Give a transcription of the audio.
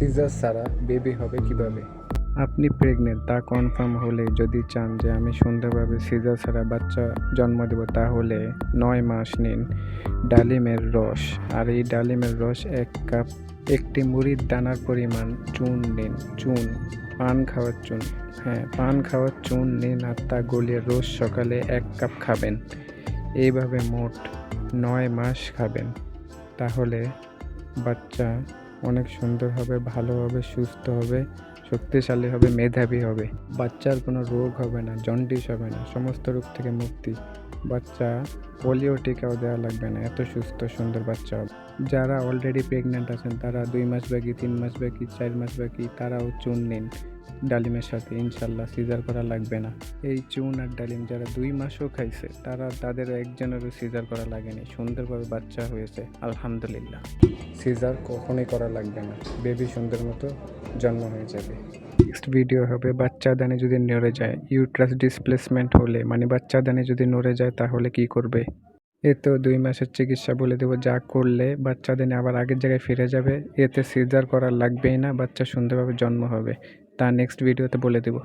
Caesar ছাড়া baby হবে কিভাবে? আপনি প্রেগনেন্ট তা কনফার্ম হলে যদি চান যে আমি সুন্দরভাবে সিজার ছাড়া বাচ্চা জন্ম দেব, তাহলে 9 মাস নিন ডালিমের রস। আর এই ডালিমের রস 1 কাপ, একটি মুড়ির দানার পরিমাণ চুন নিন। চুন, পান খাওয়ার চুন। হ্যাঁ, পান খাওয়ার চুন নিন আর তা গলিয়ে রোজ সকালে 1 কাপ খাবেন। এইভাবে মোট 9 মাস খাবেন। তাহলে বাচ্চা অনেক সুন্দর হবে, ভালো হবে, সুস্থ হবে, শক্তিশালী হবে, মেধাবী হবে। বাচ্চার কোনো রোগ হবে না, জন্ডিস হবে না, সমস্ত রোগ থেকে মুক্তি। বাচ্চা পোলিও টিকাও দেওয়া লাগবে না, এত সুস্থ সুন্দর বাচ্চা হবে। যারা অলরেডি প্রেগনেন্ট আছেন তারা 2 মাস বাকি, 3 মাস বাকি, 4 মাস বাকি, তারাও চুন নিন ডালিমের সাথে, ইনশাল্লাহ সিজার করা লাগবে না। এই চুন আর ডালিম যারা 2 মাসও খাইছে তাদের একজনেরও সিজার করা লাগেনি, সুন্দরভাবে বাচ্চা হয়েছে, আলহামদুলিল্লাহ। সিজার কখনোই করা লাগবে না, বেবি সুন্দর মতো জন্ম হয়ে যাবে। নেক্সট ভিডিও হবে বাচ্চাদানি যদি নড়ে যায়, ইউট্রাস ডিসপ্লেসমেন্ট হলে, মানে বাচ্চাদানি যদি নড়ে যায় তাহলে কি করবে। তো 2 মাসের চিকিৎসা বলে দেবো, যা করলে বাচ্চাদানি আবার আগের জায়গায় ফিরে যাবে। এতে সিজার করা লাগবেই না, বাচ্চা সুন্দরভাবে জন্ম হবে, তা নেক্সট ভিডিওতে বলে দেবো।